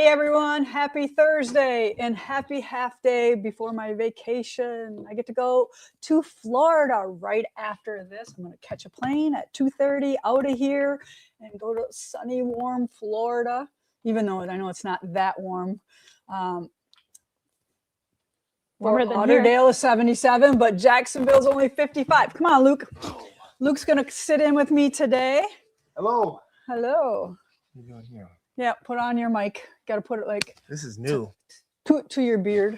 everyone, happy Thursday and happy half day before my vacation. I get to go to Florida right after this. I'm going to catch a plane at 2:30 out of here and go to sunny, warm Florida, even though I know it's not that warm. Warmer than Lauderdale is 77, but Jacksonville's only 55. Come on, Luke. Luke's going to sit in with me today. Hello. Hello. What are you doing here? Yeah, put on your mic. Got to put it like This is new. to your beard.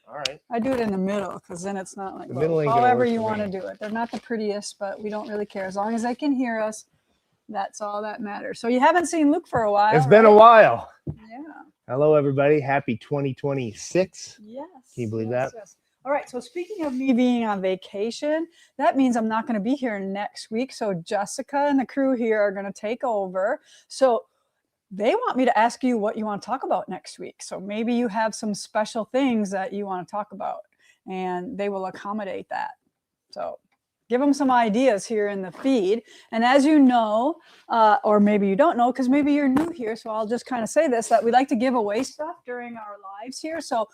All right. I do it in the middle because then it's not like, The middle ain't gonna however work you for want to me. do it. They're not the prettiest, but we don't really care. As long as they can hear us, that's all that matters. So you haven't seen Luke for a while. It's been a while. Yeah. Hello, everybody. Happy 2026. Yes. Can you believe that? Yes. All right. So speaking of me being on vacation, that means I'm not going to be here next week. So Jessica and the crew here are going to take over. So they want me to ask you what you want to talk about next week. So maybe you have some special things that you want to talk about and they will accommodate that. So give them some ideas here in the feed. And as you know, or maybe you don't know, because maybe you're new here. So I'll just kind of say this, that we like to give away stuff during our lives here. So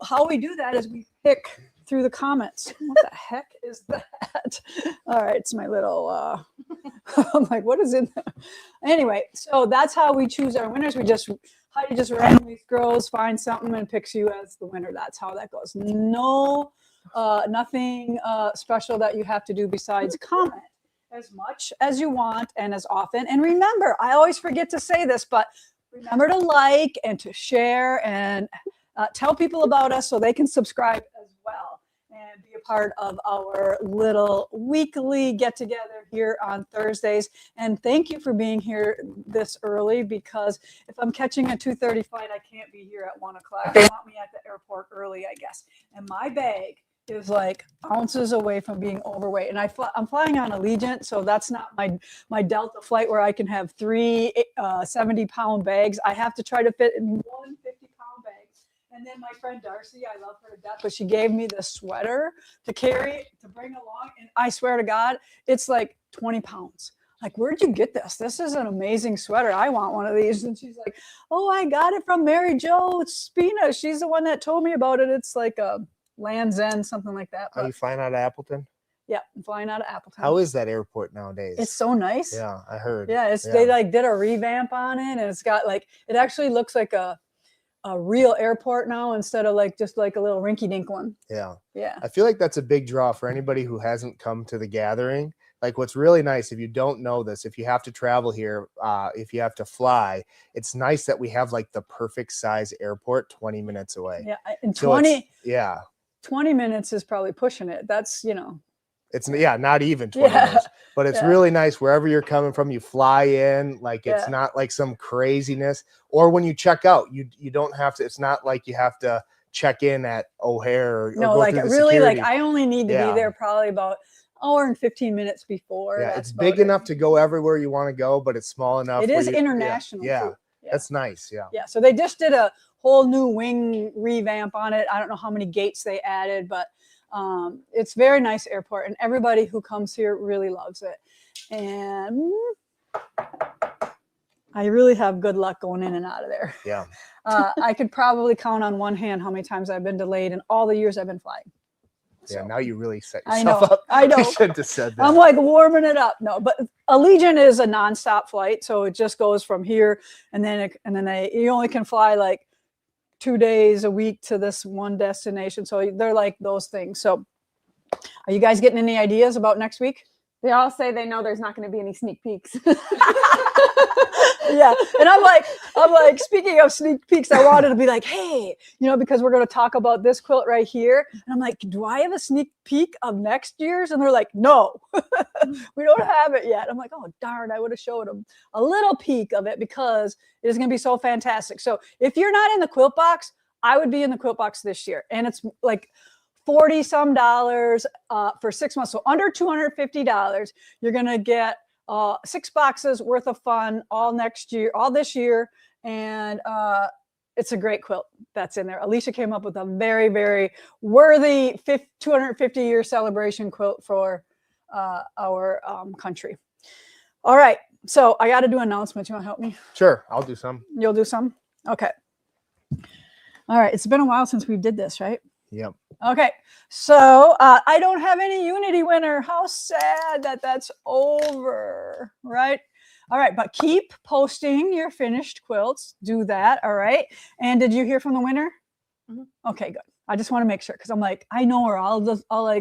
how we do that is we pick through the comments. What the heck is that? All right, it's my little, I'm like, what is in there? Anyway, so that's how we choose our winners. Heidi just randomly scrolls, finds something and picks you as the winner. That's how that goes. No, nothing special that you have to do besides comment as much as you want and as often. And remember, I always forget to say this, but remember to like and to share and tell people about us so they can subscribe as well and be a part of our little weekly get-together here on Thursdays. And thank you for being here this early, because if I'm catching a 2:30 flight, I can't be here at 1 o'clock. They want me at the airport early, I guess. And my bag is like ounces away from being overweight. And I'm flying on Allegiant, so that's not my Delta flight where I can have three 70-pound bags. I have to try to fit in one 50-pound bag. And then my friend Darcy, I love her to death, but she gave me the sweater to carry, to bring along. And I swear to God, it's like 20 pounds. Like, where'd you get this? This is an amazing sweater. I want one of these. And she's like, oh, I got it from Mary Jo Spina. She's the one that told me about it. It's like a Land's End, something like that. Are you flying out of Appleton? Yeah, I'm flying out of Appleton. How is that airport nowadays? It's so nice. Yeah, I heard. Yeah, they like did a revamp on it, and it's got like, it actually looks like a real airport now instead of like just like a little rinky-dink one. Yeah. Yeah. I feel like that's a big draw for anybody who hasn't come to the gathering. Like, what's really nice, if you don't know this, if you have to travel here, if you have to fly, it's nice that we have like the perfect size airport 20 minutes away. Yeah. And So 20 minutes is probably pushing it. That's, it's not even 20 minutes, but it's really nice wherever you're coming from. You fly in, like it's not like some craziness. Or when you check out, you don't have to. It's not like you have to check in at O'Hare. Or no, go like through the really, security. like I only need to be there probably about an hour and 15 minutes before. Yeah, it's big enough to go everywhere you want to go, but it's small enough. It is international. Yeah, that's nice. Yeah. Yeah. So they just did a whole new wing revamp on it. I don't know how many gates they added, but it's very nice airport, and everybody who comes here really loves it. And I really have good luck going in and out of there. Yeah. I could probably count on one hand how many times I've been delayed in all the years I've been flying. Yeah, now you really set I yourself know, up. I know. You shouldn't have said that. I'm like warming it up. No, but Allegiant is a nonstop flight, so it just goes from here, and then you only can fly like 2 days a week to this one destination. So they're like those things. So are you guys getting any ideas about next week? They all say they know there's not going to be any sneak peeks. Yeah. And I'm like, speaking of sneak peeks, I wanted to be like, hey, because we're going to talk about this quilt right here. And I'm like, do I have a sneak peek of next year's? And they're like, no, we don't have it yet. I'm like, oh, darn, I would have showed them a little peek of it because it is going to be so fantastic. So if you're not in the quilt box, I would be in the quilt box this year. And it's like $40 some for 6 months. So under $250, you're going to get 6 boxes worth of fun all this year. And it's a great quilt that's in there. Alicia came up with a very, very worthy 250-year celebration quilt for our country. All right. So I got to do announcements. You want to help me? Sure, I'll do some. You'll do some? Okay. All right. It's been a while since we did this, right? Yep. Okay. So I don't have any Unity winner. How sad that that's over, right? All right. But keep posting your finished quilts. Do that. All right. And did you hear from the winner? Mm-hmm. Okay, good. I just want to make sure because I'm like, I know her. I'll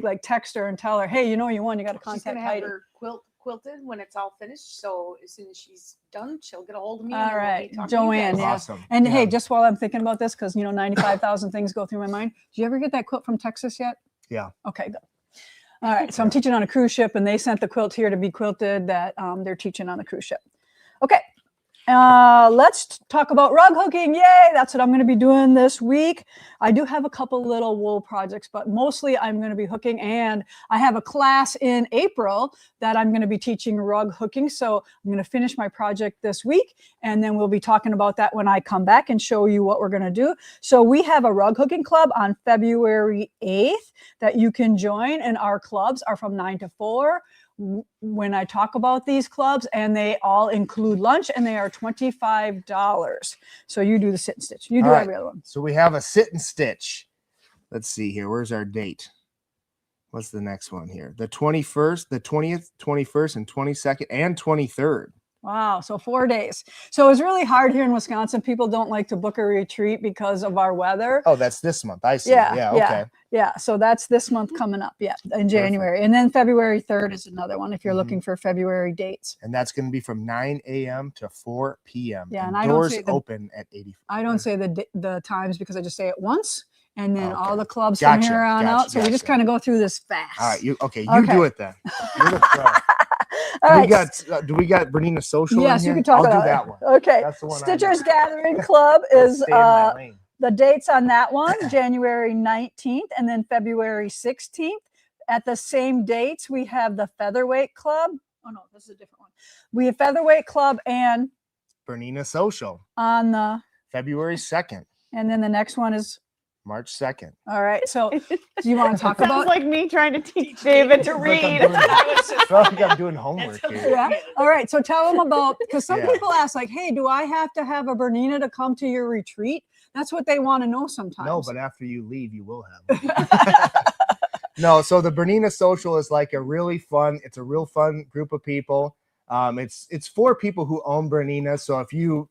like text her and tell her, hey, you know you won. You got to She's contact gonna have Heidi. her quilt quilted when it's all finished. So as soon as she's done, she'll get a hold of me. All and then we'll right, be talking to you Joanne. guys. Yeah. Awesome. And Yeah. hey, just while I'm thinking about this, because 95,000 things go through my mind. Did you ever get that quilt from Texas yet? Yeah. Okay, good. All right. So I'm teaching on a cruise ship, and they sent the quilt here to be quilted that they're teaching on the cruise ship. Okay. Let's talk about rug hooking. Yay! That's what I'm going to be doing this week. I do have a couple little wool projects, but mostly I'm going to be hooking, and I have a class in April that I'm going to be teaching rug hooking. So I'm going to finish my project this week, and then we'll be talking about that when I come back and show you what we're going to do. So we have a rug hooking club on February 8th that you can join, and our clubs are from 9 to 4. When I talk about these clubs, and they all include lunch, and they are $25. So you do the sit and stitch. You do every other one. So we have a sit and stitch. Let's see here. Where's our date? What's the next one here? The 21st, the 20th, 21st, and 22nd, and 23rd. Wow. So 4 days. So it's really hard here in Wisconsin. People don't like to book a retreat because of our weather. Oh, that's this month. I see. Yeah, Yeah. yeah. Okay. Yeah. So that's this month coming up. Yeah. In January. And then February 3rd is another one if you're Mhm. looking for February dates. And that's going to be from 9 a.m. to 4 p.m. Yeah, And and I don't doors say the- open at 80. I don't say the times because I just say it once. And then all Okay. the clubs from Gotcha, here on gotcha, out. So we just gotcha. kind of go through this fast. All right. You Okay. do it then. You're the pro. All right. Do we got Bernina Social? Yes, in you here? can talk I'll about do it. that one. Okay. That's the one I know. Stitchers Gathering Club is Stay in my lane. the dates on that one, January 19th and then February 16th. At the same dates, we have the Featherweight Club. Oh no, this is a different one. We have Featherweight Club and Bernina Social, on the, February 2nd, and then the next one is, March 2nd. all right. So do you want to talk Sounds about? like me trying to teach David to read. I feel like I'm doing homework here. Yeah. All right. So tell them about, because some Yeah. people ask like, hey, do I have to have a Bernina to come to your retreat? That's what they want to know sometimes. No, but after you leave, you will have. No, so the Bernina Social is like a really fun. It's a real fun group of people. It's for people who own Bernina. So if you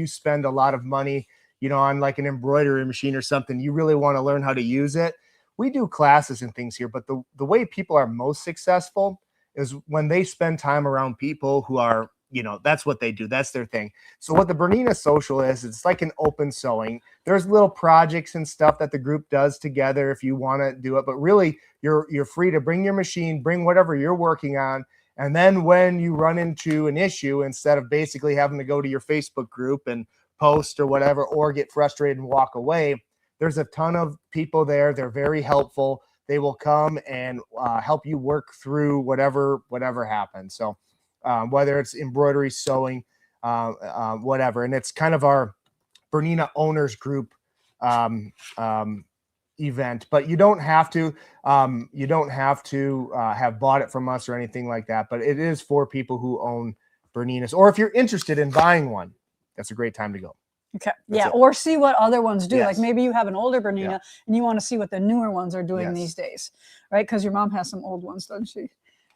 spend a lot of money, on like an embroidery machine or something, you really want to learn how to use it. We do classes and things here, but the way people are most successful is when they spend time around people who are, that's what they do. That's their thing. So what the Bernina Social is, it's like an open sewing. There's little projects and stuff that the group does together if you want to do it, but really you're free to bring your machine, bring whatever you're working on. And then when you run into an issue, instead of basically having to go to your Facebook group and post or whatever, or get frustrated and walk away, there's a ton of people there. They're very helpful. They will come and help you work through whatever happens. So whether it's embroidery, sewing, whatever. And it's kind of our Bernina owners group event, but you don't have to have bought it from us or anything like that. But it is for people who own Berninas, or if you're interested in buying one, that's a great time to go. Okay. That's Yeah. it. Or see what other ones do. Yes. Like maybe you have an older Bernina Yeah. and you want to see what the newer ones are doing Yes. these days, right? Because your mom has some old ones, doesn't she?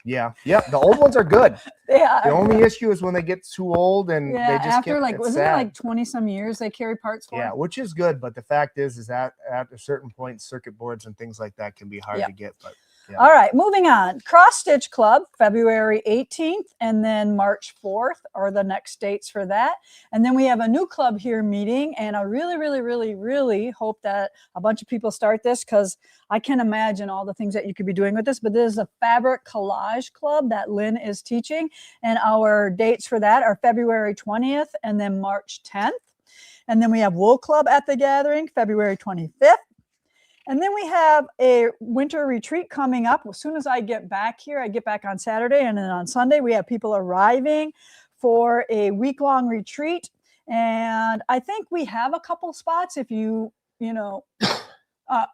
Yeah. The old ones are good. Yeah. The only issue is when they get too old and yeah. they just After get, like, it's wasn't it sad. like 20 some years they carry parts for? Yeah, which is good, but the fact is that at a certain point, circuit boards and things like that can be hard Yep. to get. But yeah. All right, moving on. Cross Stitch Club, February 18th and then March 4th are the next dates for that. And then we have a new club here meeting, and I really, really, really, really hope that a bunch of people start this because I can imagine all the things that you could be doing with this. But this is a fabric collage club that Lynn is teaching, and our dates for that are February 20th and then March 10th. And then we have Wool Club at the Gathering, February 25th. And then we have a winter retreat coming up. As soon as I get back here, I get back on Saturday, and then on Sunday, we have people arriving for a week-long retreat. And I think we have a couple spots if you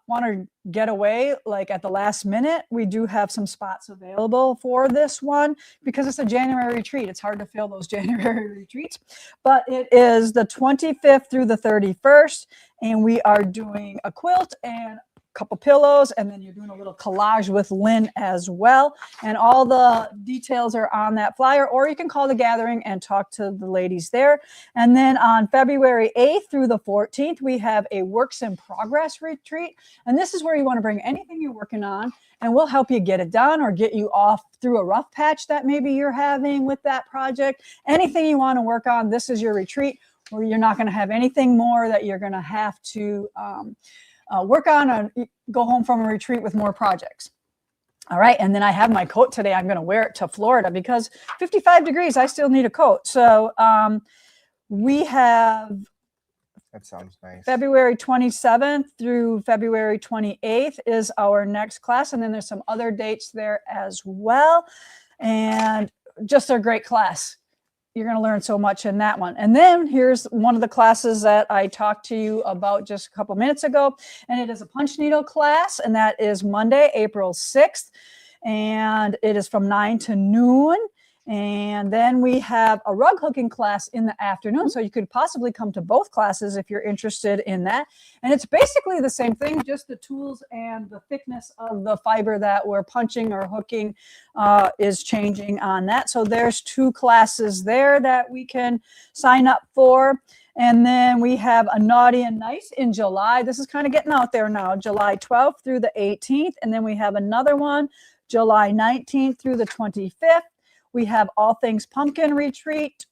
want to get away like at the last minute, we do have some spots available for this one because it's a January retreat. It's hard to fill those January retreats, but it is the 25th through the 31st, and we are doing a quilt and couple pillows, and then you're doing a little collage with Lynn as well. And all the details are on that flyer, or you can call the gathering and talk to the ladies there. And then on February 8th through the 14th, we have a works in progress retreat. And this is where you want to bring anything you're working on, and we'll help you get it done or get you off through a rough patch that maybe you're having with that project. Anything you want to work on, this is your retreat where you're not going to have anything more that you're going to have to work on and go home from a retreat with more projects. All right. And then I have my coat today. I'm going to wear it to Florida because 55 degrees, I still need a coat. So we have That sounds nice. February 27th through February 28th is our next class. And then there's some other dates there as well. And just a great class. You're going to learn so much in that one. And then here's one of the classes that I talked to you about just a couple minutes ago. And it is a punch needle class. And that is Monday, April 6th. And it is from 9 to noon. And then we have a rug hooking class in the afternoon. So you could possibly come to both classes if you're interested in that. And it's basically the same thing, just the tools and the thickness of the fiber that we're punching or hooking is changing on that. So there's 2 classes there that we can sign up for. And then we have a naughty and nice in July. This is kind of getting out there now, July 12th through the 18th. And then we have another one, July 19th through the 25th. We have All Things Pumpkin retreat,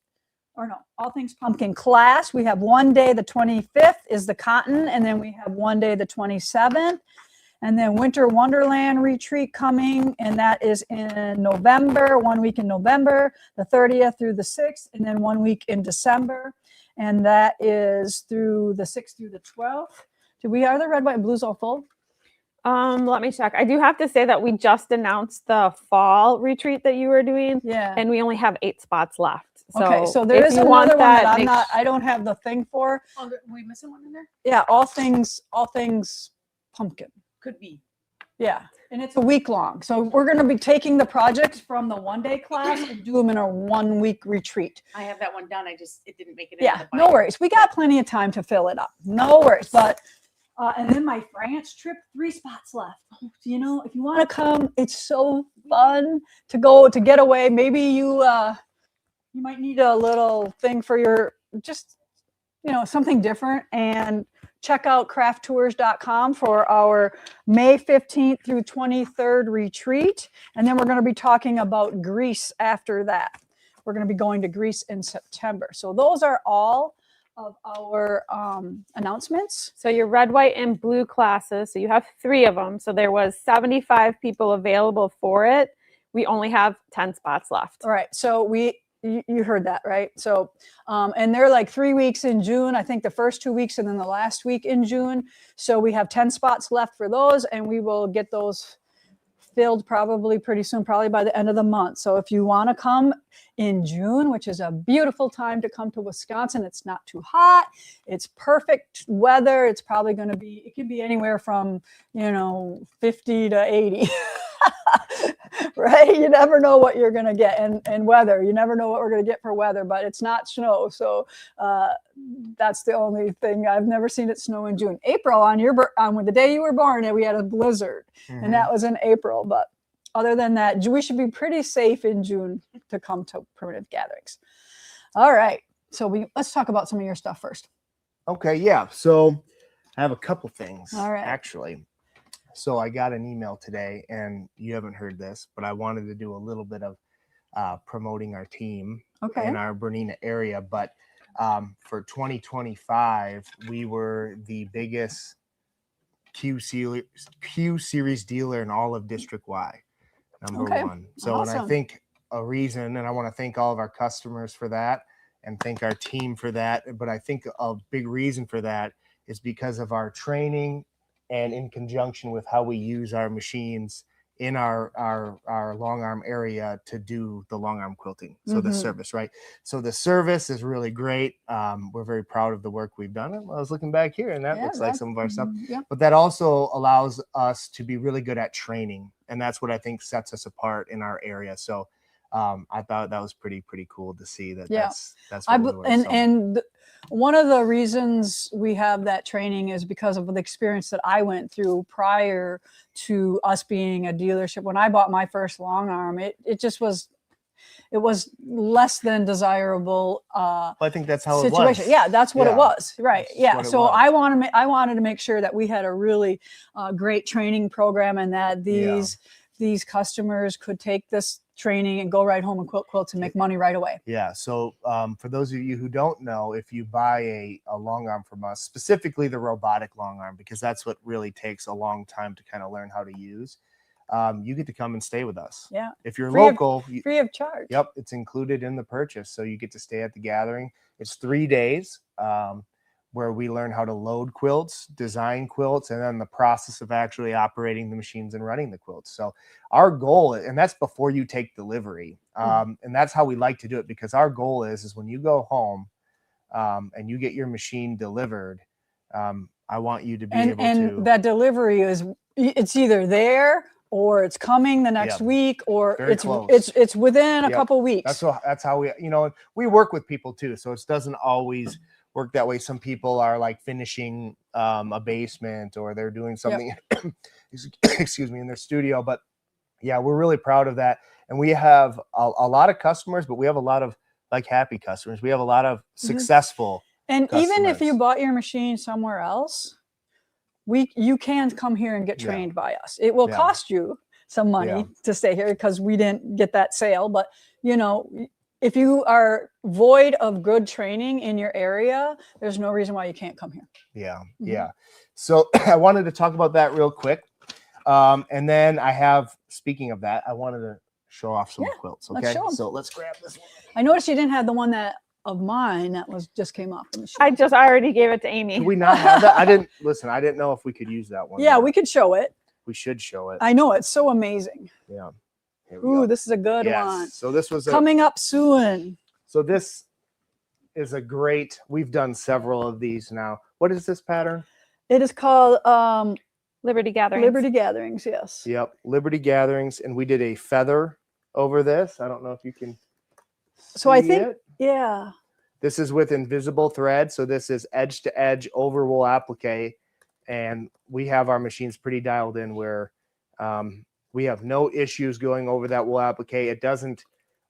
or no, All Things Pumpkin class. We have one day, the 25th is the cotton, and then we have one day, the 27th. And then Winter Wonderland retreat coming, and that is in November, 1 week in November, the 30th through the 6th, and then 1 week in December. And that is through the 6th through the 12th. Are the red, white, and blues all full? Let me check. I do have to say that we just announced the fall retreat that you were doing, Yeah. and we only have 8 spots left. So Okay, so there is another one that I don't have the thing for. Oh, are we missing one in there? Yeah, all things pumpkin. Could be. Yeah, and it's a week long. So we're going to be taking the projects from the one-day class and do them in a 1 week retreat. I have that one done. It didn't make it. Yeah, no worries. We got plenty of time to fill it up. No worries. But and then my France trip, 3 spots left. You know, if you want to come, it's so fun to get away. Maybe you might need a little thing for your something different, and check out crafttours.com for our May 15th through 23rd retreat. And then we're going to be talking about Greece after that. We're going to be going to Greece in September. So those are all of our announcements. So your red, white, and blue classes, so you have 3 of them. So there was 75 people available for it. We only have 10 spots left. All right. So you heard that, right? So, and they're like 3 weeks in June, I think the first 2 weeks and then the last week in June. So we have 10 spots left for those, and we will get those filled probably pretty soon, probably by the end of the month. So if you want to come in June, which is a beautiful time to come to Wisconsin, it's not too hot. It's perfect weather. It's probably going to be, it could be anywhere from, 50 to 80. Right? You never know what you're going to get. And weather, you never know what we're going to get for weather, but it's not snow. So that's the only thing. I've never seen it snow in June. April, on the day you were born, we had a blizzard, and that was in April. But other than that, we should be pretty safe in June to come to primitive gatherings. All right. So let's talk about some of your stuff first. Okay. Yeah. So I have a couple things. All right. Actually. So I got an email today, and you haven't heard this, but I wanted to do a little bit of promoting our team in our Bernina area. But for 2025, we were the biggest Q series dealer in all of District Y, number 1. So, awesome. And I think a reason, and I want to thank all of our customers for that and thank our team for that. But I think a big reason for that is because of our training and in conjunction with how we use our machines in our long arm area to do the long arm quilting. So the service, right? So the service is really great. We're very proud of the work we've done. I was looking back here, and that looks like some of our stuff. Yeah. But that also allows us to be really good at training, and that's what I think sets us apart in our area. So I thought that was pretty cool to see that. Yeah. That's what we were, and one of the reasons we have that training is because of the experience that I went through prior to us being a dealership. When I bought my first long arm, it was less than desirable I think that's how situation. it was. Yeah, that's what it was. Right. That's So I wanted to make sure that we had a really great training program, and that these customers could take this training and go right home and quilt quilts and make money right away. Yeah. So for those of you who don't know, if you buy a long arm from us, specifically the robotic long arm, because that's what really takes a long time to kind of learn how to use, you get to come and stay with us. Yeah. If you're local, free of charge. Yep. It's included in the purchase. So you get to stay at the gathering. It's 3 days where we learn how to load quilts, design quilts, and then the process of actually operating the machines and running the quilts. So our goal, and that's before you take delivery, and that's how we like to do it, because our goal is when you go home and you get your machine delivered, I want you to be able to. And that delivery it's either there or it's coming the next week, or it's within a couple weeks. That's how we, we work with people too. So it doesn't always work that way. Some people are like finishing a basement, or they're doing something, excuse me, in their studio. But yeah, we're really proud of that. And we have a lot of customers, but we have a lot of like happy customers. We have a lot of successful customers. Even if you bought your machine somewhere else, you can come here and get trained by us. It will cost you some money to stay here because we didn't get that sale. But if you are void of good training in your area, there's no reason why you can't come here. Yeah. Yeah. So I wanted to talk about that real quick. And then speaking of that, I wanted to show off some quilts. Okay. So let's grab this one. I noticed you didn't have the one of mine that just came off the machine. I already gave it to Amy. Did we not have that? I didn't know if we could use that one. Yeah, we could show it. We should show it. I know, it's so amazing. Yeah. Ooh, this is a good one. So this was coming up soon. So this is we've done several of these now. What is this pattern? It is called Liberty Gatherings. Liberty Gatherings, yes. Yep, Liberty Gatherings. And we did a feather over this. I don't know if you can So I think, yeah. This is with invisible thread. So this is edge to edge over wool applique. And we have our machines pretty dialed in where we have no issues going over that wool applique. It doesn't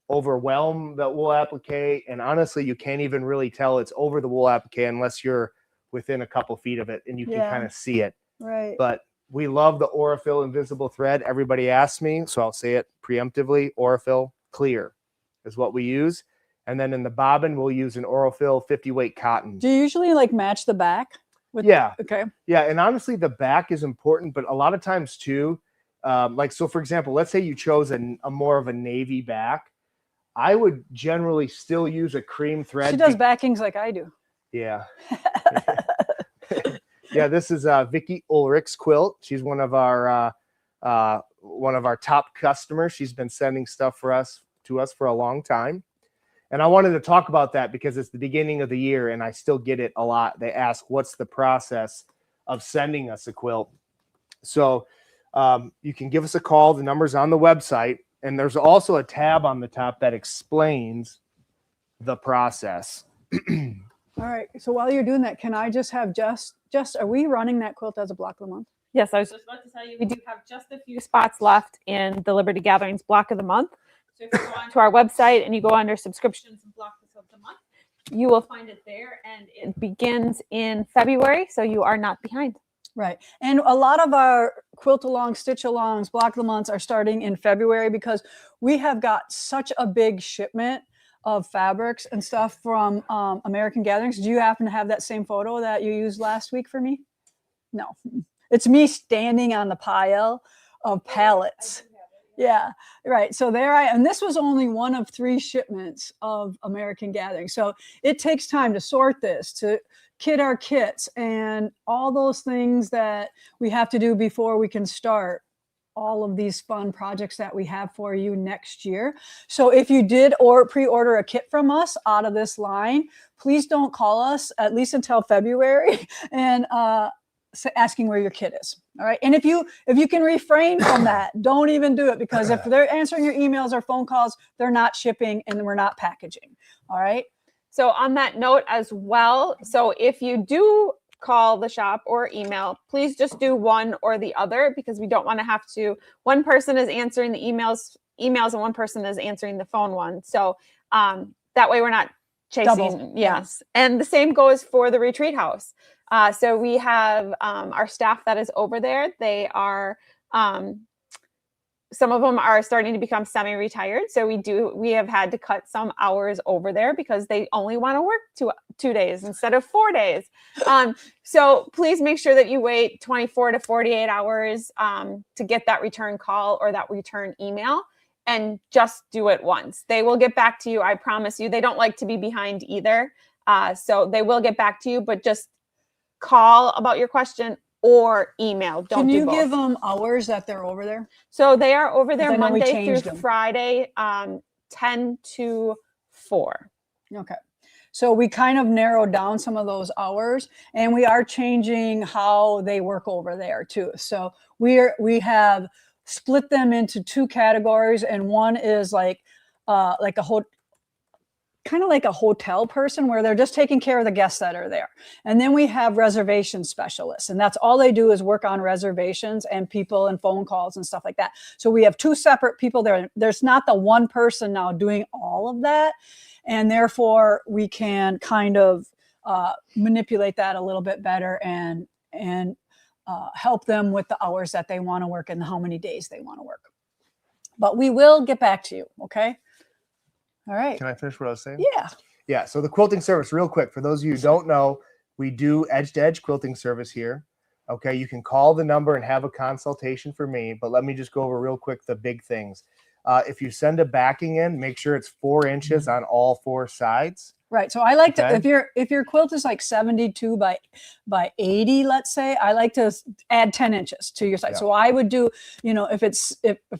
overwhelm the wool applique. And honestly, you can't even really tell it's over the wool applique unless you're within a couple feet of it and you can kind of see it. Right. But we love the Aurifil invisible thread. Everybody asks me, so I'll say it preemptively. Aurifil clear is what we use. And then in the bobbin, we'll use an Aurifil 50 weight cotton. Do you usually like match the back? Okay. Yeah. And honestly, the back is important, but a lot of times too, so for example, let's say you chose a more of a navy back. I would generally still use a cream thread. She does backings like I do. Yeah. Yeah. This is Vicki Ulrich's quilt. She's one of our top customers. She's been sending stuff to us for a long time. And I wanted to talk about that because it's the beginning of the year and I still get it a lot. They ask, what's the process of sending us a quilt? So you can give us a call. The number's on the website. And there's also a tab on the top that explains the process. All right. So while you're doing that, can I just have are we running that quilt as a block of the month? Yes, I was just about to tell you, we do have just a few spots left in the Liberty Gatherings block of the month. So if you go onto our website and you go under subscriptions and blocks of the month, you will find it there. And it begins in February. So you are not behind. Right. And a lot of our quilt along, stitch alongs, block of the months are starting in February because we have got such a big shipment of fabrics and stuff from American Gatherings. Do you happen to have that same photo that you used last week for me? No. It's me standing on the pile of pallets. Yeah, right. So and this was only one of 3 shipments of American Gatherings. So it takes time to sort this, to kit our kits and all those things that we have to do before we can start all of these fun projects that we have for you next year. So if you did or pre-order a kit from us out of this line, please don't call us at least until February and asking where your kit is. All right. And if you can refrain from that, don't even do it, because if they're answering your emails or phone calls, they're not shipping and we're not packaging. All right. So on that note as well, so if you do call the shop or email, please just do one or the other, because we don't want to have to, one person is answering the emails and one person is answering the phone one. So that way we're not chasing. Double. Yes. And the same goes for the retreat house. So we have our staff that is over there. They are, some of them are starting to become semi-retired. So we have had to cut some hours over there because they only want to work two days instead of 4 days. So please make sure that you wait 24 to 48 hours to get that return call or that return email, and just do it once. They will get back to you. I promise you. They don't like to be behind either. So they will get back to you, but just call about your question or email. Don't do both. Can you give them hours that they're over there? So they are over there I know we Monday changed through them. Friday, 10 to 4. Okay. So we kind of narrowed down some of those hours, and we are changing how they work over there too. So we have split them into 2 categories, and one is like a kind of like a hotel person where they're just taking care of the guests that are there. And then we have reservation specialists, and that's all they do is work on reservations and people and phone calls and stuff like that. So we have 2 separate people there. There's not the one person now doing all of that. And therefore we can kind of manipulate that a little bit better and help them with the hours that they want to work and how many days they want to work. But we will get back to you. Okay. All right. Can I finish what I was saying? Yeah. Yeah. So the quilting service, real quick, for those of you who don't know, we do edge-to-edge quilting service here. Okay. You can call the number and have a consultation for me, but let me just go over real quick the big things. If you send a backing in, make sure it's 4 inches on all 4 sides. Right. So I like to, Okay. if your quilt is like 72 by 80, let's say, I like to add 10 inches to your side. Yeah. So I would do, if it's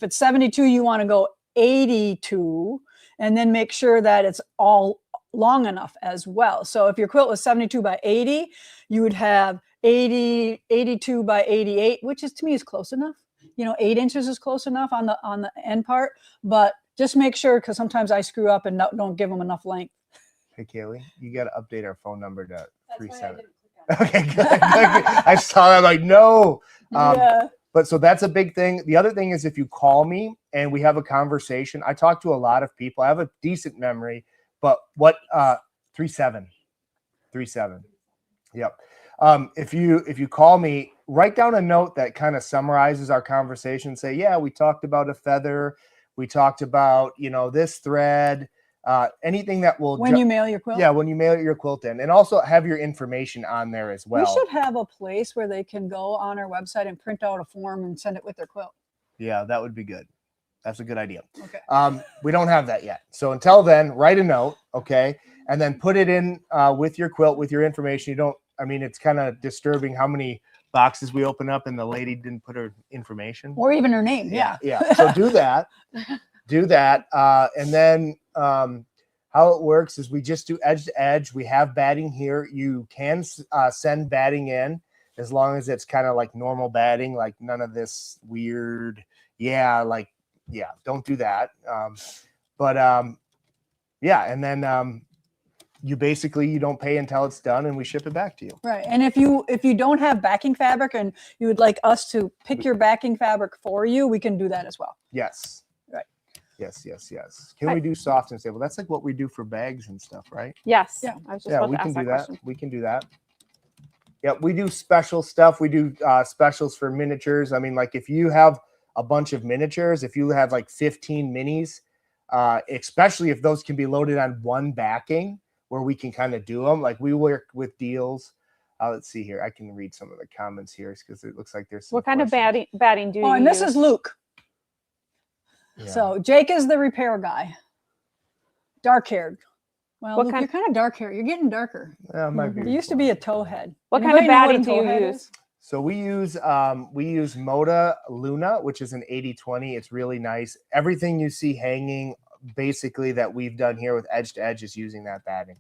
72, you want to go 82, and then make sure that it's all long enough as well. So if your quilt was 72 by 80, you would have 82 by 88, which is, to me, is close enough. 8 inches is close enough on the end part, but just make sure, because sometimes I screw up and don't give them enough length. Hey, Kaylee, you got to update our phone number to That's 37. why I didn't click on it. Okay, good. I saw that. I'm like, no. Yeah. But so that's a big thing. The other thing is, if you call me and we have a conversation, I talk to a lot of people. I have a decent memory, but 37. Yep. If you call me, write down a note that kind of summarizes our conversation. Say, yeah, we talked about a feather. We talked about, this thread, anything that will. When you mail your quilt? Yeah, when you mail your quilt in, and also have your information on there as well. We should have a place where they can go on our website and print out a form and send it with their quilt. Yeah, that would be good. That's a good idea. Okay. We don't have that yet. So until then, write a note, okay? And then put it in with your quilt, with your information. It's kind of disturbing how many boxes we open up and the lady didn't put her information. Or even her name. Yeah. Yeah. So do that. And then how it works is we just do edge to edge. We have batting here. You can send batting in as long as it's kind of like normal batting, like none of this weird. Don't do that. And then you don't pay until it's done and we ship it back to you. Right. And if you don't have backing fabric and you would like us to pick your backing fabric for you, we can do that as well. Yes. Right. Yes. Can we do soft and stable? That's like what we do for bags and stuff, right? Yes. Yeah. I was just about we to can ask do that that. question. We can do that. Yeah, we do special stuff. We do specials for miniatures. Like if you have a bunch of miniatures, if you have like 15 minis, especially if those can be loaded on one backing where we can kind of do them, like we work with deals. Let's see here. I can read some of the comments here because it looks like there's some What kind questions. of batting do you And this use? is Luke. Yeah. So Jake is the repair guy. Dark haired. Well, What Luke, kind- you're kind of dark hair. You're getting darker. Might be You used to be a towhead. What kind of Anybody know batting do you towhead use? is? So we use Moda Luna, which is an 80/20. It's really nice. Everything you see hanging, basically that we've done here with edge to edge, is using that batting.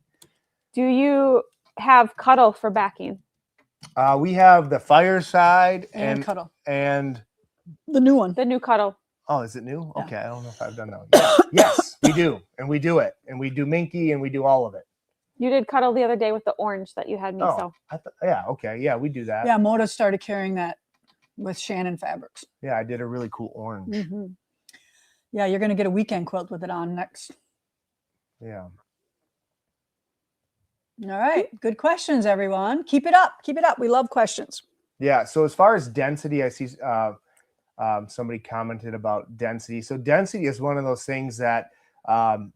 Do you have cuddle for backing? We have the Fireside And cuddle. and The new one. The new cuddle. oh, is it new? Yeah. Okay, I don't know if I've done that one. Yeah. Yes, we do, and we do it, and we do Minky, and we do all of it. You did cuddle the other day with the orange that you had me sew. Yeah, okay, yeah, we do that. Yeah, Moda started carrying that with Shannon Fabrics. Yeah, I did a really cool orange. Yeah, you're going to get a weekend quilt with it on next. Yeah. All right. Good questions, everyone. Keep it up. Keep it up. We love questions. Yeah. So as far as density, I see somebody commented about density. So density is one of those things that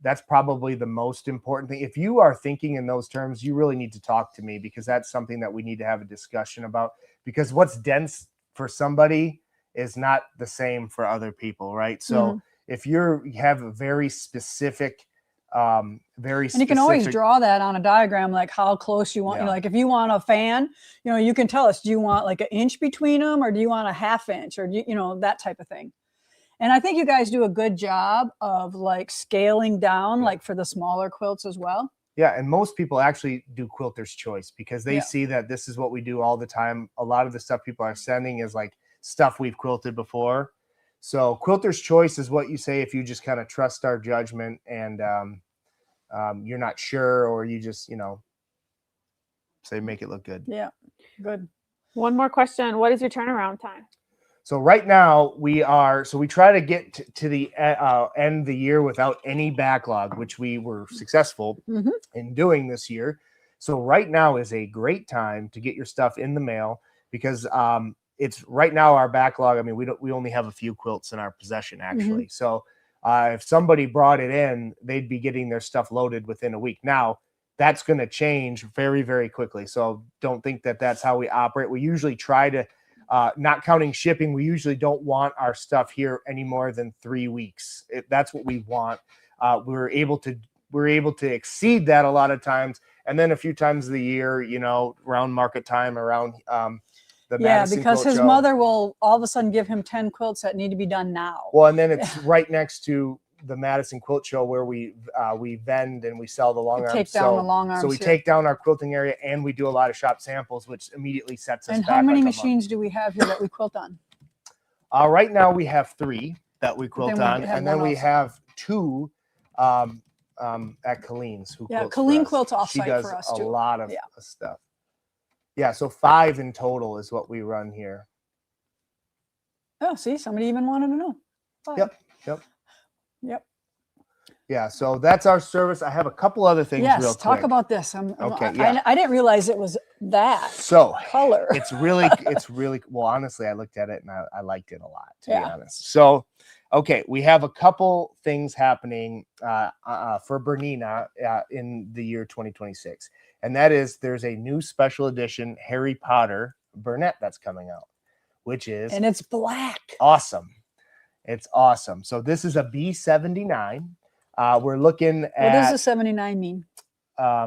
that's probably the most important thing. If you are thinking in those terms, you really need to talk to me, because that's something that we need to have a discussion about, because what's dense for somebody is not the same for other people. Right. So if you have a very specific, and you can always draw that on a diagram, like how close you want. You know, like if you want a fan, you know, you can tell us, do you want like an inch between them, or do you want a ½ inch, or you know, that type of thing. And I think you guys do a good job of like scaling down, like for the smaller quilts as well. Yeah, and most people actually do quilter's choice, because they see that this is what we do all the time. A lot of the stuff people are sending is like stuff we've quilted before. So quilter's choice is what you say if you just kind of trust our judgment and you're not sure, or you just, you know, say make it look good. Yeah, good. One more question. What is your turnaround time? So right now we try to get to the end of the year without any backlog, which we were successful in doing this year. So right now is a great time to get your stuff in the mail, because it's right now our backlog. I mean, we only have a few quilts in our possession actually. So if somebody brought it in, they'd be getting their stuff loaded within a week. Now that's going to change very, very quickly. So don't think that that's how we operate. We usually try to, not counting shipping, we usually don't want our stuff here any more than 3 weeks. That's what we want. We're able to exceed that a lot of times. And then a few times of the year, you know, around market time, around the Madison because Quilt his Show. mother will all of a sudden give him 10 quilts that need to be done now. Well, and then it's right next to the Madison Quilt Show, where we vend and we sell the long arms. Take down the long arms. So we take down our quilting area, and we do a lot of shop samples, which immediately sets us back. And how many machines do we have here that we quilt on? Right now we have 3 that we quilt on, and then we have 2 at Colleen's, who quilts Colleen for us. quilts offsite She does for us a too. lot of stuff. Yeah, so 5 in total is what we run here. Oh, see, somebody even wanted to know. 5. Yep. Yeah, so that's our service. I have a couple other things real quick. Talk about this. Okay, I didn't realize it was that color. It's really well, honestly, I looked at it and I liked it a lot, to be honest. So, okay, we have a couple things happening for Bernina in the year 2026. And that is, there's a new special edition Harry Potter Burnett that's coming out, and it's black. Awesome. It's awesome. So this is a B79. We're looking at. What does the 79 mean? I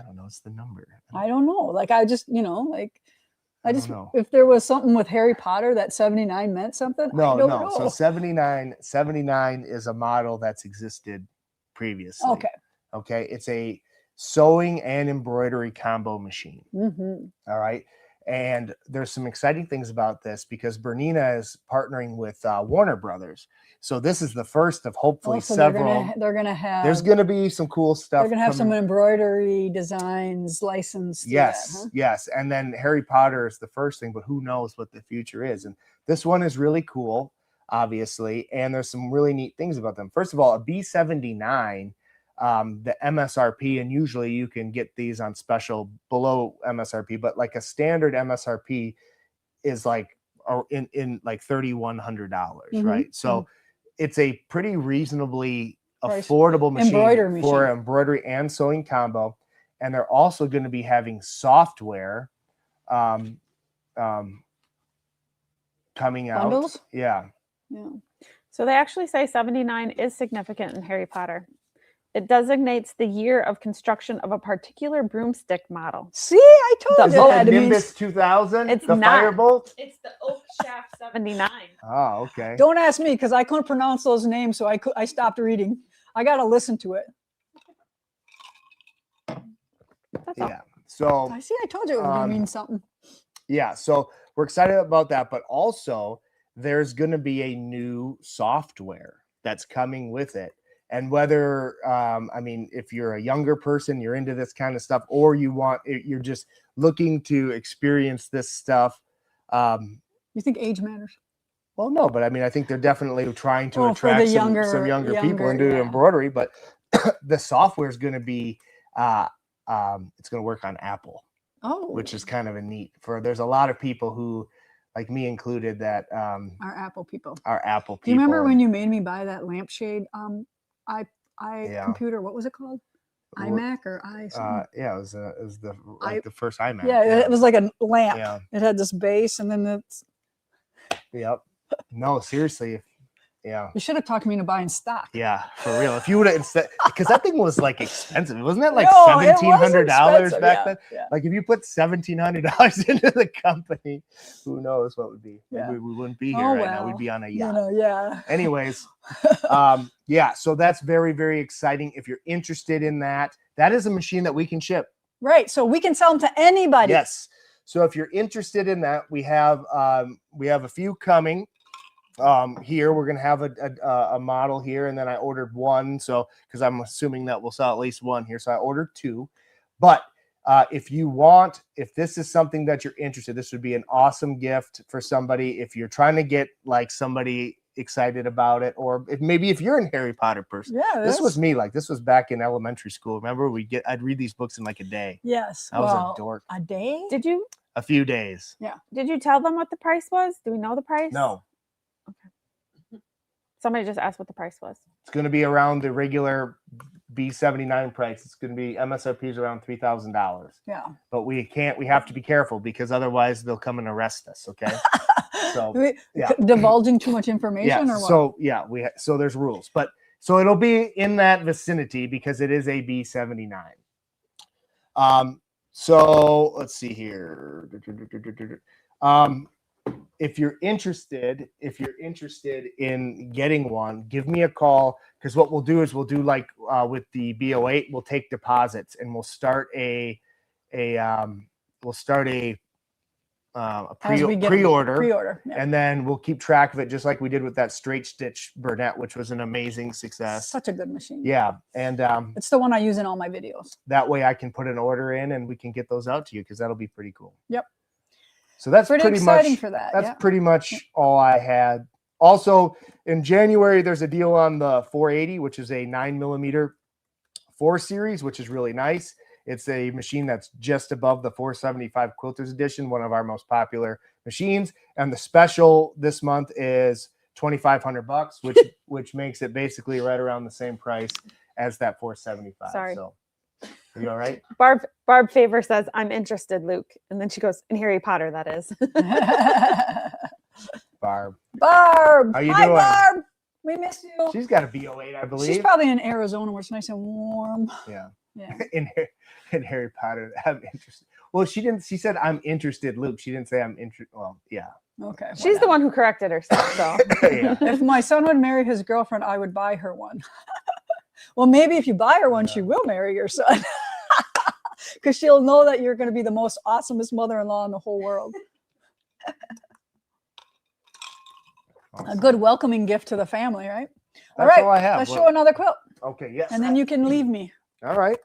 don't know. It's the number. I don't know. Like, I just, if there was something with Harry Potter that 79 meant something. No. I don't know. So 79 is a model that's existed previously. Okay. It's a sewing and embroidery combo machine. All right. And there's some exciting things about this, because Bernina is partnering with Warner Brothers. So this is the first of hopefully several. They're gonna have. There's gonna be some cool stuff. They're gonna have some embroidery designs licensed. Yes. And then Harry Potter is the first thing, but who knows what the future is? And this one is really cool, obviously. And there's some really neat things about them. First of all, a B79. The MSRP, and usually you can get these on special below MSRP, but like a standard MSRP is like in like $3,100, right? So it's a pretty reasonably affordable machine for embroidery and sewing combo. And they're also going to be having software coming out. Bundles? Yeah. So they actually say 79 is significant in Harry Potter. It designates the year of construction of a particular broomstick model. See, I told The Is you it it had the to be. Nimbus 2000? It's the not. Firebolt? It's the Oak Shaft 79. Oh, okay. Don't ask me because I couldn't pronounce those names, so I stopped reading. I got to listen to it. That's all. Yeah. So I see. I told you it was going to mean something. yeah, so we're excited about that, but also there's going to be a new software that's coming with it. And whether, I mean, if you're a younger person, you're into this kind of stuff, or you're just looking to experience this stuff. You think age matters? Well, no, but I mean, I think they're definitely trying to Oh, for the attract some younger younger, people into yeah. embroidery, but the software is going to be, it's going to work on Apple. Oh, Which is kind of a neat there's a lot of people who, like me included, that our Apple people. are Apple people. Do you remember when you made me buy that lampshade Yeah. computer? What was it called? iMac or i something? Yeah, it was the first iMac. Yeah, it was like a lamp. Yeah. It had this base, and then it's. Yep. No, seriously. Yeah. You should have talked me into buying stock. Yeah, for real. If you would have instead, because that thing was like expensive, wasn't that like No, it was $1,700 expensive, back yeah, then? yeah. Like if you put $1,700 into the company, who knows what would be? Yeah. We wouldn't be here Oh, right now. We'd well, be on a You yacht. know, yeah. Anyways, yeah, so that's very, very exciting. If you're interested in that, that is a machine that we can ship. Right. So we can sell them to anybody. Yes. So if you're interested in that, we have a few coming. Here we're gonna have a model here, and then I ordered one, so because I'm assuming that we'll sell at least one here, so I ordered two. But if this is something that you're interested, this would be an awesome gift for somebody if you're trying to get like somebody excited about it, or if you're a Harry Potter person. Yeah. This was me. Like this was back in elementary school. Remember, I'd read these books in like a day. Yes. I was a dork. A day? A few days. Did you tell them what the price was? Do we know the price? No. Somebody just asked what the price was. It's going to be around the regular B79 price. It's going to be MSRP is around $3,000. Yeah. But we have to be careful because otherwise they'll come and arrest us. Okay. So yeah. Divulging too much information or what? So yeah, so there's rules, but so it'll be in that vicinity because it is a B79. So let's see here. If you're interested in getting one, give me a call, because what we'll do is we'll do like with the B08, we'll take deposits and we'll start a pre-order, yeah. and then we'll keep track of it just like we did with that straight stitch Burnett, which was an amazing success. Such a good machine. Yeah, and it's the one I use in all my videos. that way I can put an order in and we can get those out to you because that'll be pretty cool. Yep. So that's pretty exciting much for that. That's pretty much all I had. Also, in January, there's a deal on the 480, which is a 9mm 4 series, which is really nice. It's a machine that's just above the 475 Quilters Edition, one of our most popular machines. And the special this month is $2,500, which makes it basically right around the same price as that 475. Sorry. So, are you all right? Barb Favor says, "I'm interested, Luke," and then she goes, "In Harry Potter, that is." Barb. Barb. How you Hi, doing? Barb. We miss you. She's got a B08, I believe. She's probably in Arizona where it's nice and warm. Yeah. Yeah. in Harry Potter, I'm interested. Well, she didn't. She said, "I'm interested, Luke." She didn't say, "I'm interested." Well, yeah. Okay. She's the one who corrected herself, so. Yeah. If my son would marry his girlfriend, I would buy her one. Well, maybe if you buy her one, she will marry your son. Because she'll know that you're going to be the most awesomest mother-in-law in the whole world. Awesome. A good welcoming gift to the family, right? That's all I have. Let's show another quilt. Okay, yes. And then you can leave me. All right.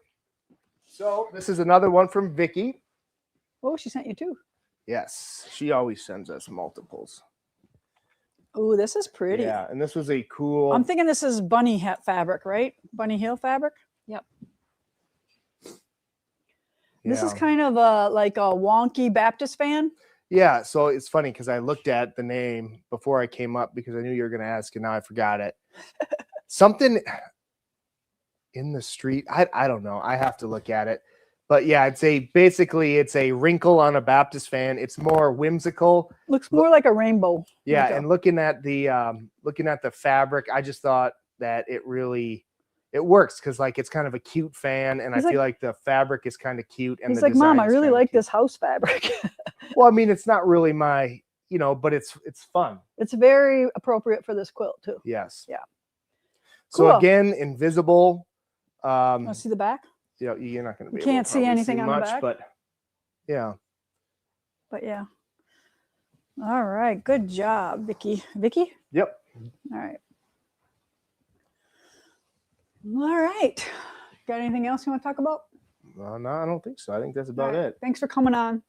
So this is another one from Vicky. Oh, she sent you two. Yes, she always sends us multiples. Oh, this is pretty. Yeah, and this was a cool. I'm thinking this is bunny hat fabric, right? Bunny Hill fabric. Yep. This is kind of like a wonky Baptist fan. Yeah, so it's funny because I looked at the name before I came up because I knew you were going to ask, and now I forgot it. Something in the street. I don't know. I have to look at it. But yeah, basically it's a wrinkle on a Baptist fan. It's more whimsical. Looks more like a rainbow. Yeah, and looking at the fabric, I just thought that it really it works because like it's kind of a cute fan, and He's I feel like- like the fabric is kind of cute. And He's the like, Mom, I design's really kinda like cute. this house fabric. Well, I mean, it's not really my, but it's fun. It's very appropriate for this quilt too. Yes. Yeah. So Cool. again, invisible. Want to see the back? You're not going to be. You able can't to see probably anything on the much, back? but yeah. But yeah. All right. Good job, Vicky. Vicky? Yep. All right. All right. Got anything else you want to talk about? No, I don't think so. I think that's All about right. it. Thanks for coming on.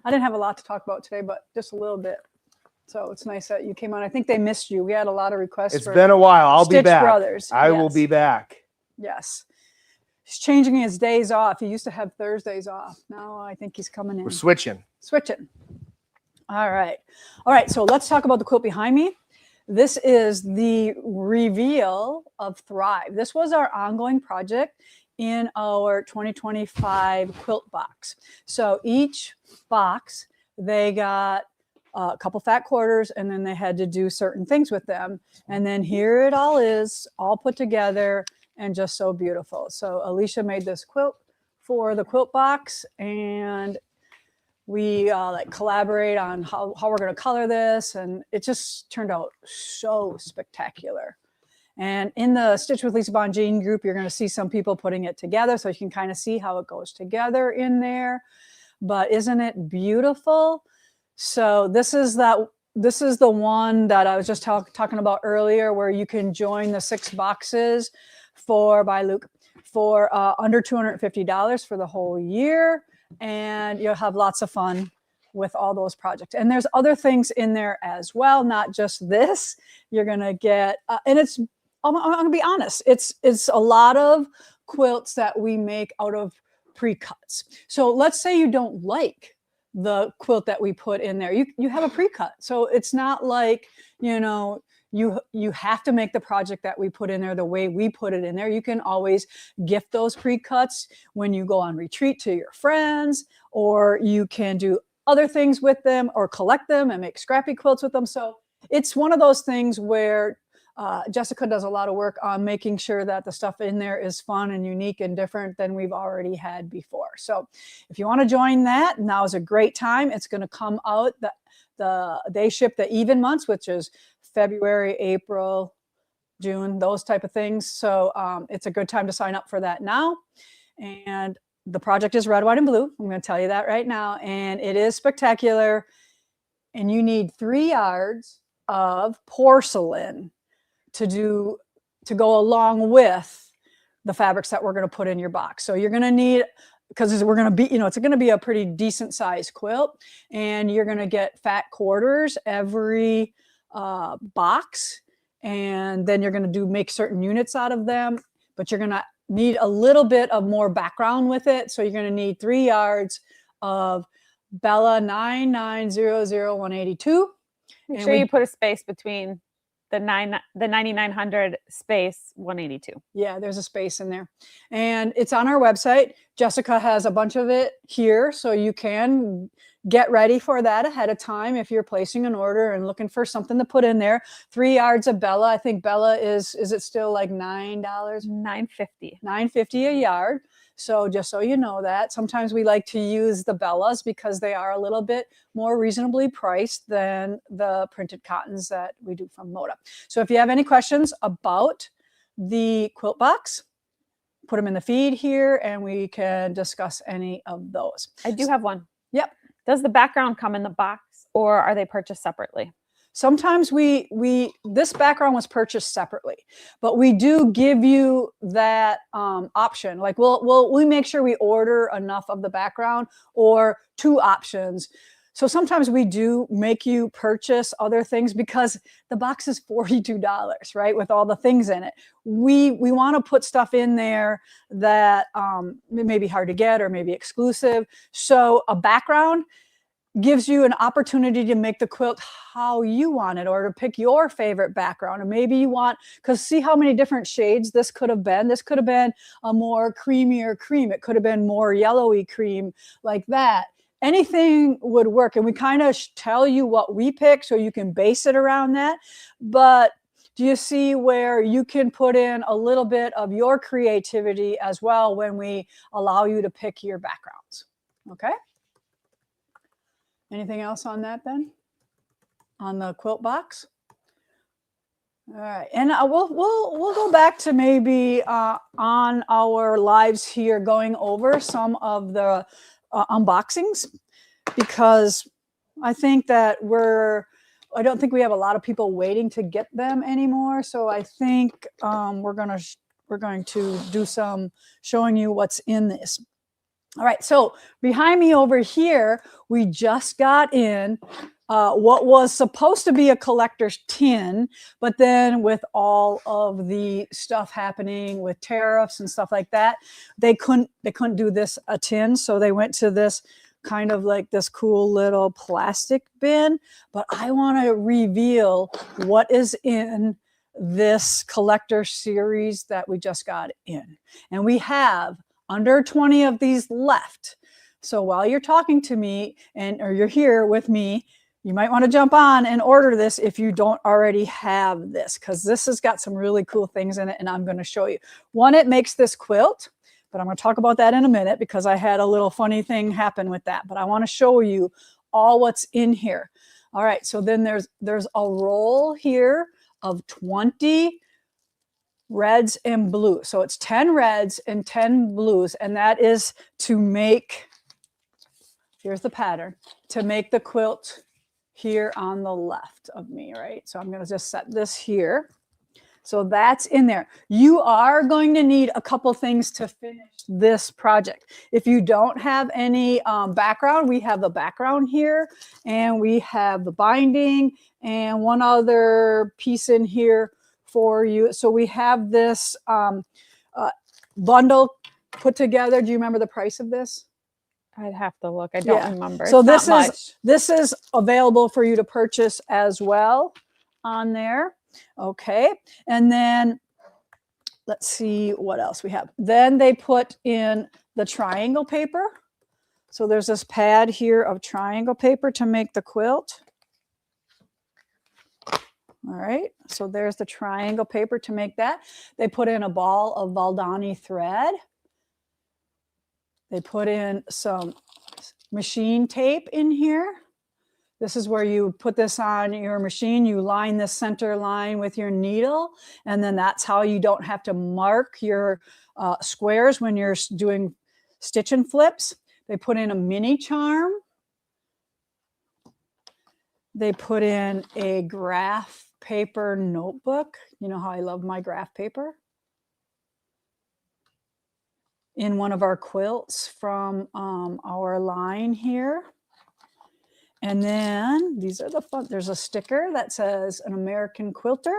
I didn't have a lot to talk about today, but just a little bit. So it's nice that you came on. I think they missed you. We had a lot of requests. It's for been a while. I'll be Stitch back. Brothers. I will Yes. be back. Yes. He's changing his days off. He used to have Thursdays off. Now I think he's coming in. We're switching. Switching. All right. All right. So let's talk about the quilt behind me. This is the reveal of Thrive. This was our ongoing project in our 2025 quilt box. So each box, they got a couple fat quarters, and then they had to do certain things with them. And then here it all is, all put together and just so beautiful. So Alicia made this quilt for the quilt box, and we like collaborate on how we're going to color this, and it just turned out so spectacular. And in the Stitch with Lisa Bongean group, you're going to see some people putting it together, so you can kind of see how it goes together in there. But isn't it beautiful? So this is the one that I was just talking about earlier, where you can join the 6 boxes by Luke for under $250 for the whole year, and you'll have lots of fun with all those projects. And there's other things in there as well, not just this. You're gonna get, and I'm gonna be honest, it's a lot of quilts that we make out of pre-cuts. So let's say you don't like the quilt that we put in there. You have a pre-cut, so it's not like you have to make the project that we put in there the way we put it in there. You can always gift those pre-cuts when you go on retreat to your friends, or you can do other things with them, or collect them and make scrappy quilts with them. So it's one of those things where Jessica does a lot of work on making sure that the stuff in there is fun and unique and different than we've already had before. So if you want to join that, now is a great time. It's going to come out they ship the even months, which is February, April, June, those type of things. So it's a good time to sign up for that now. And the project is red, white, and blue. I'm going to tell you that right now. And it is spectacular. And you need 3 yards of porcelain to go along with the fabrics that we're going to put in your box. So you're going to need, because we're going to be, it's going to be a pretty decent size quilt, and you're going to get fat quarters every box, and then you're going to make certain units out of them, but you're going to need a little bit of more background with it. So you're going to need 3 yards of Bella 9900182. Make sure you put a space between the 9900 space 182. Yeah, there's a space in there. And it's on our website. Jessica has a bunch of it here, so you can get ready for that ahead of time if you're placing an order and looking for something to put in there. 3 yards of Bella. I think Bella is it still like $9? $9.50. $9.50 a yard. So just so you know that, sometimes we like to use the Bellas because they are a little bit more reasonably priced than the printed cottons that we do from Moda. So if you have any questions about the quilt box, put them in the feed here and we can discuss any of those. I do have one. Yep. Does the background come in the box, or are they purchased separately? Sometimes this background was purchased separately, but we do give you that option. Like we make sure we order enough of the background, or 2 options. So sometimes we do make you purchase other things because the box is $42, right? With all the things in it. We want to put stuff in there that may be hard to get or maybe exclusive. So a background gives you an opportunity to make the quilt how you want it, or to pick your favorite background. And maybe you want, because see how many different shades this could have been. This could have been a more creamier cream. It could have been more yellowy cream, like that. Anything would work. And we kind of tell you what we pick so you can base it around that. But do you see where you can put in a little bit of your creativity as well when we allow you to pick your backgrounds? Okay. Anything else on that then? On the quilt box? All right, and we'll go back to maybe on our lives here going over some of the unboxings, because I think that I don't think we have a lot of people waiting to get them anymore. So I think we're going to do some showing you what's in this. All right, so behind me over here, we just got in what was supposed to be a collector's tin, but then with all of the stuff happening with tariffs and stuff like that, they couldn't do this a tin, so they went to this kind of like this cool little plastic bin. But I want to reveal what is in this collector series that we just got in, and we have under 20 of these left. So while you're talking to me or you're here with me, you might want to jump on and order this if you don't already have this, because this has got some really cool things in it, and I'm going to show you. One, it makes this quilt, but I'm going to talk about that in a minute because I had a little funny thing happen with that. But I want to show you all what's in here. All right, so then there's a roll here of 20 reds and blue. So it's 10 reds and 10 blues, and that is to make, here's the pattern, to make the quilt here on the left of me, right? So I'm going to just set this here. So that's in there. You are going to need a couple things to finish this project. If you don't have any background, we have the background here, and we have the binding and one other piece in here for you. So we have this bundle put together. Do you remember the price of this? I'd have to look. I don't remember. So it's not this is available for you to purchase as well on there. Okay. And then let's see what else we have. Then they put in the triangle paper. So there's this pad here of triangle paper to make the quilt. All right, so there's the triangle paper to make that. They put in a ball of Valdani thread. They put in some machine tape in here. This is where you put this on your machine. You line the center line with your needle, and then that's how you don't have to mark your squares when you're doing stitch and flips. They put in a mini charm. They put in a graph paper notebook. You know how I love my graph paper. In one of our quilts from our line here. And then these are the fun. There's a sticker that says an American quilter.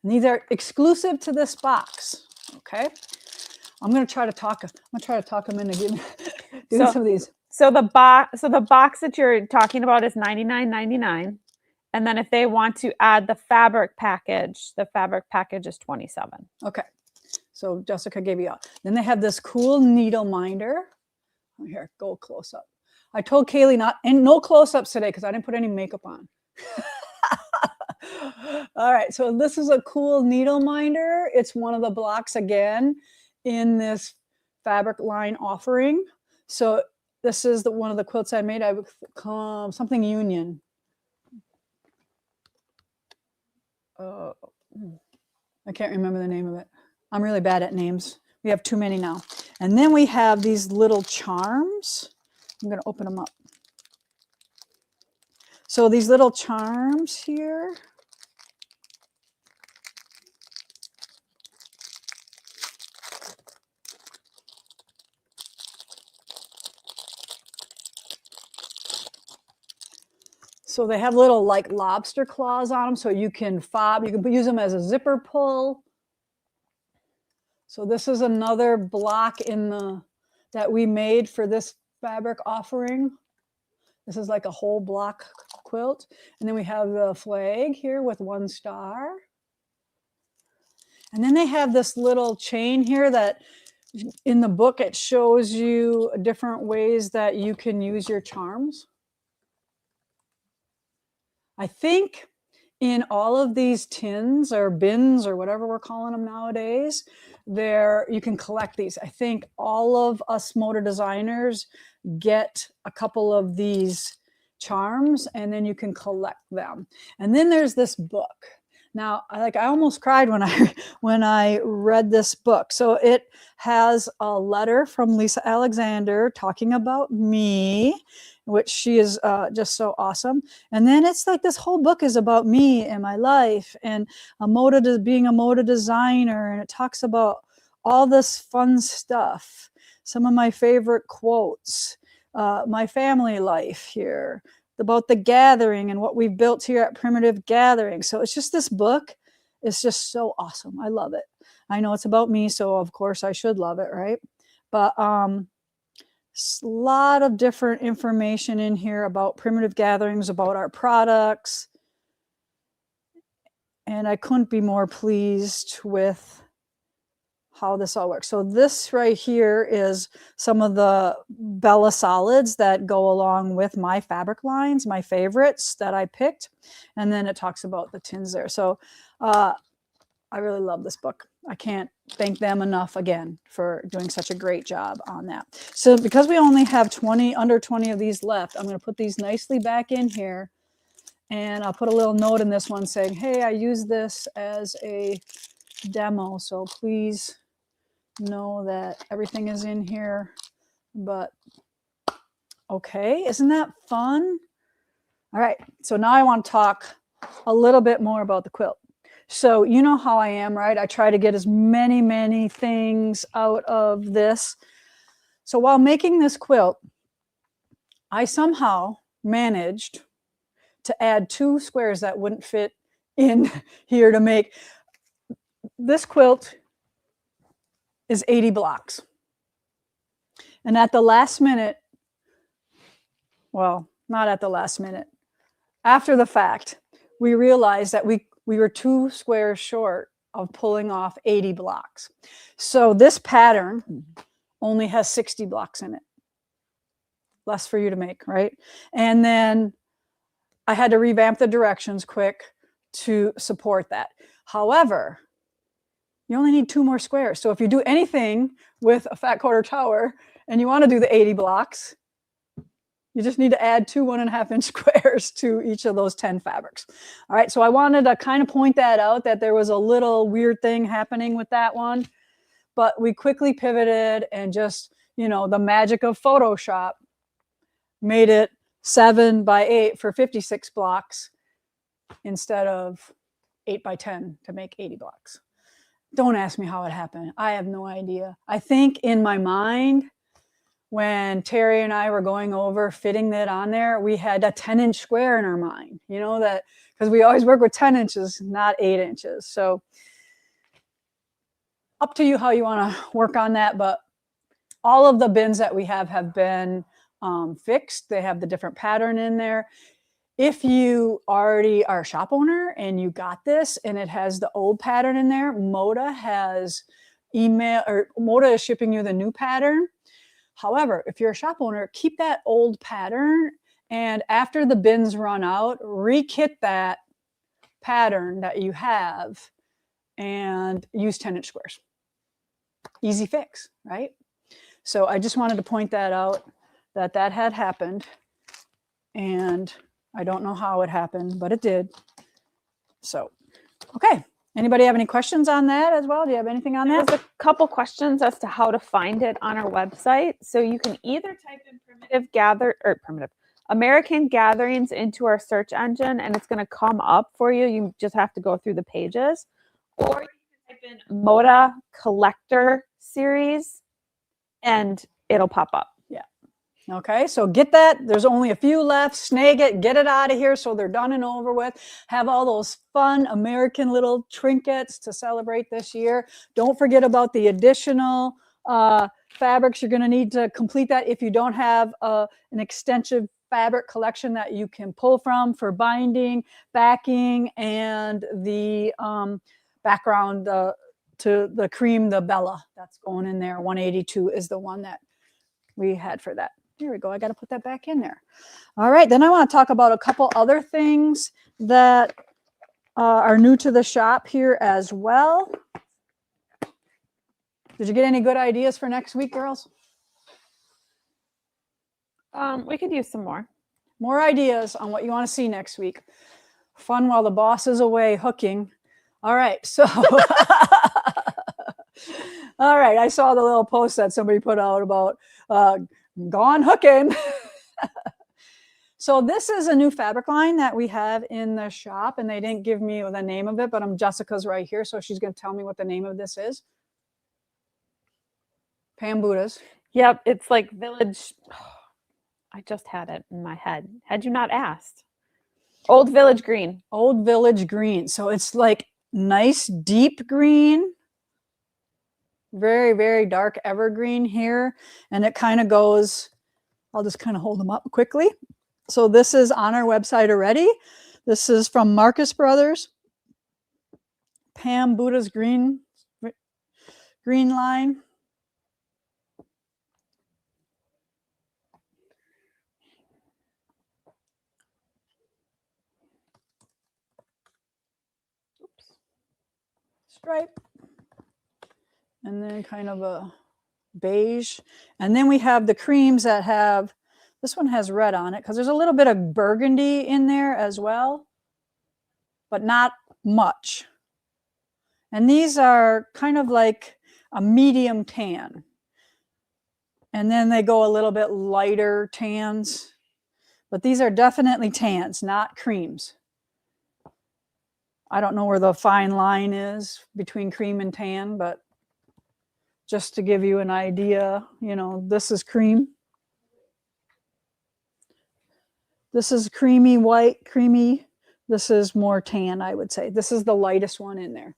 And these are exclusive to this box. Okay. I'm going to try to talk them into doing some of these. So the box that you're talking about is $99.99, and then if they want to add the fabric package is $27. Okay, so Jessica gave you out. Then they have this cool needle minder. Here, go close up. I told Kaylee no close-ups today because I didn't put any makeup on. All right, so this is a cool needle minder. It's one of the blocks again in this fabric line offering. So this is one of the quilts I made. Something Union. I can't remember the name of it. I'm really bad at names. We have too many now. And then we have these little charms. I'm going to open them up. So these little charms here. So they have little like lobster claws on them, so you can fob. You can use them as a zipper pull. So this is another block that we made for this fabric offering. This is like a whole block quilt. And then we have the flag here with one star. And then they have this little chain here that in the book, it shows you different ways that you can use your charms. I think in all of these tins or bins or whatever we're calling them nowadays, you can collect these. I think all of us motor designers get a couple of these charms, and then you can collect them. And then there's this book. Now, I almost cried when I read this book. So it has a letter from Lisa Alexander talking about me, which she is just so awesome. And then it's like this whole book is about me and my life and being a motor designer. And it talks about all this fun stuff. Some of my favorite quotes, my family life here, about the gathering and what we've built here at Primitive Gathering. So it's just this book. It's just so awesome. I love it. I know it's about me, so of course I should love it, right? But a lot of different information in here about Primitive Gatherings, about our products. And I couldn't be more pleased with how this all works. So this right here is some of the Bella solids that go along with my fabric lines, my favorites that I picked. And then it talks about the tins there. So I really love this book. I can't thank them enough again for doing such a great job on that. So because we only have under 20 of these left, I'm going to put these nicely back in here. And I'll put a little note in this one saying, hey, I use this as a demo. So please know that everything is in here. But okay, isn't that fun? All right, so now I want to talk a little bit more about the quilt. So you know how I am, right? I try to get as many things out of this. So while making this quilt, I somehow managed to add 2 squares that wouldn't fit in here to make this quilt is 80 blocks. And at the last minute, well, not at the last minute, after the fact, we realized that we were 2 squares short of pulling off 80 blocks. So this pattern only has 60 blocks in it. Less for you to make, right? And then I had to revamp the directions quick to support that. However, you only need 2 more squares. So if you do anything with a fat quarter tower and you want to do the 80 blocks, you just need to add 2 1.5-inch squares to each of those 10 fabrics. All right, so I wanted to kind of point that out, that there was a little weird thing happening with that one, but we quickly pivoted and just, the magic of Photoshop made it 7 by 8 for 56 blocks instead of 8 by 10 to make 80 blocks. Don't ask me how it happened. I have no idea. I think in my mind, when Terry and I were going over fitting that on there, we had a 10-inch square in our mind, that because we always work with 10 inches, not 8 inches. So up to you how you want to work on that. But all of the bins that we have been fixed. They have the different pattern in there. If you already are a shop owner and you got this and it has the old pattern in there, Moda is shipping you the new pattern. However, if you're a shop owner, keep that old pattern, and after the bins run out, re-kit that pattern that you have and use 10-inch squares. Easy fix, right? So I just wanted to point that out, that had happened, and I don't know how it happened, but it did. So, okay. Anybody have any questions on that as well? Do you have anything on that? There's a couple questions as to how to find it on our website. So you can either type in American Gatherings into our search engine, and it's going to come up for you. You just have to go through the pages. Or you can type in Moda Collector Series, and it'll pop up. Okay, so get that. There's only a few left. Snag it, get it out of here so they're done and over with. Have all those fun American little trinkets to celebrate this year. Don't forget about the additional fabrics you're going to need to complete that if you don't have an extensive fabric collection that you can pull from for binding, backing, and the background to the cream, the Bella that's going in there. 182 is the one that we had for that. There we go. I got to put that back in there. All right. Then I want to talk about a couple other things that are new to the shop here as well. Did you get any good ideas for next week, girls? We could use some more. More ideas on what you want to see next week. Fun while the boss is away hooking. All right, so all right, I saw the little post that somebody put out about gone hooking. So this is a new fabric line that we have in the shop, and they didn't give me the name of it, but Jessica's right here, so she's going to tell me what the name of this is. Pam Buddha's. Yep, it's like Village. I just had it in my head. Had you not asked? Old Village Green. Old Village Green. So it's like nice deep green. Very, very dark evergreen here. And it kind of goes, I'll just kind of hold them up quickly. So this is on our website already. This is from Marcus Brothers. Pam Buddha's green line. Stripe. And then kind of a beige. And then we have the creams that have, this one has red on it because there's a little bit of burgundy in there as well, but not much. And these are kind of like a medium tan. And then they go a little bit lighter tans, but these are definitely tans, not creams. I don't know where the fine line is between cream and tan, but just to give you an idea, you know, this is cream. This is creamy white, creamy. This is more tan, I would say. This is the lightest one in there.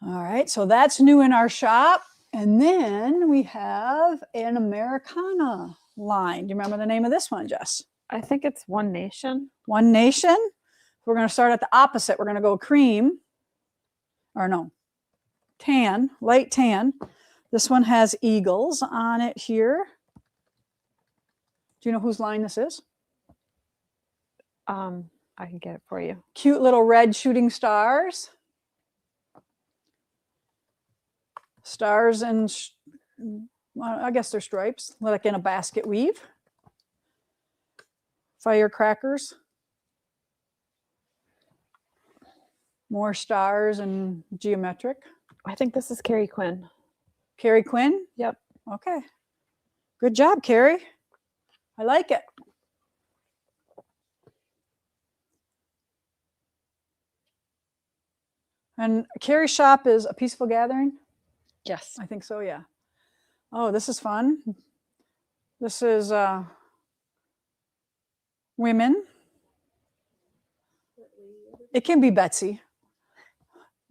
All right, so that's new in our shop. And then we have an Americana line. Do you remember the name of this one, Jess? I think it's One Nation. One Nation. We're going to start at the opposite. We're going to go cream, or no, tan, light tan. This one has eagles on it here. Do you know whose line this is? I can get it for you. Cute little red shooting stars. Stars and, well, I guess they're stripes, like in a basket weave. Firecrackers. More stars and geometric. I think this is Carrie Quinn. Carrie Quinn? Yep. Okay. Good job, Carrie. I like it. And Carrie's shop is A Peaceful Gathering? Yes. I think so, yeah. Oh, this is fun. This is women. It can be Betsy.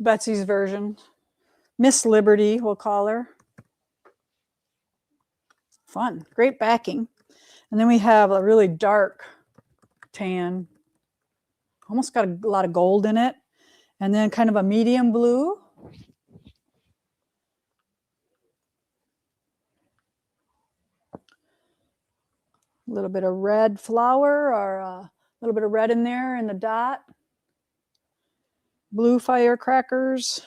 Betsy's version. Miss Liberty, we'll call her. Fun. Great backing. And then we have a really dark tan. Almost got a lot of gold in it. And then kind of a medium blue. A little bit of red flower, or a little bit of red in there in the dot. Blue firecrackers.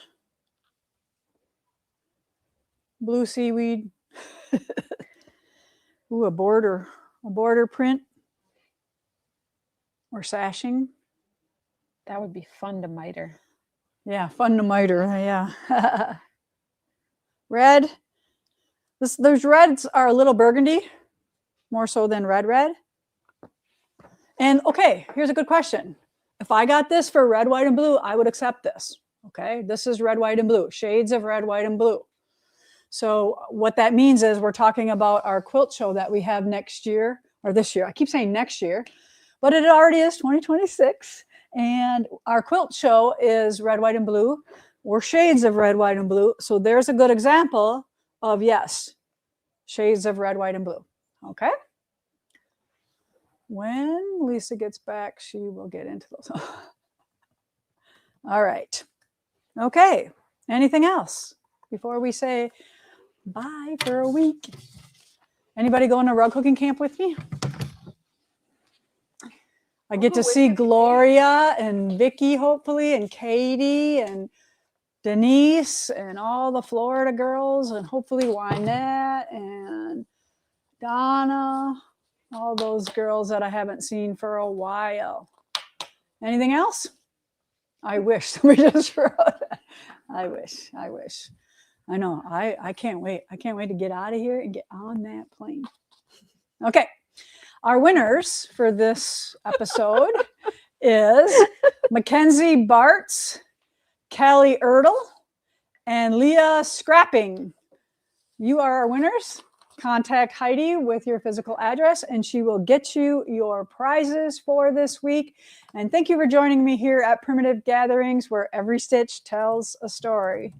Blue seaweed. Ooh, a border print. Or sashing. That would be fun to miter. Yeah, fun to miter, yeah. Red. Those reds are a little burgundy, more so than red. And okay, here's a good question. If I got this for red, white, and blue, I would accept this. Okay, this is red, white, and blue. Shades of red, white, and blue. So what that means is we're talking about our quilt show that we have next year, or this year. I keep saying next year, but it already is 2026. And our quilt show is red, white, and blue, or shades of red, white, and blue. So there's a good example of, yes, shades of red, white, and blue. Okay. When Lisa gets back, she will get into those. All right. Okay. Anything else before we say bye for a week? Anybody going to rug hooking camp with me? I get to Ooh, see with your Gloria and Vicky, hopefully, and Katie and Denise and all the Florida girls, and hopefully Wynette and Donna, all those girls that I haven't seen for a while. Anything else? I wish somebody just wrote that. I wish. I know. I can't wait. I can't wait to get out of here and get on that plane. Okay. Our winners for this episode is Mackenzie Bartz, Callie Erdl, and Leah Scrapping. You are our winners. Contact Heidi with your physical address and she will get you your prizes for this week. And thank you for joining me here at Primitive Gatherings, where every stitch tells a story.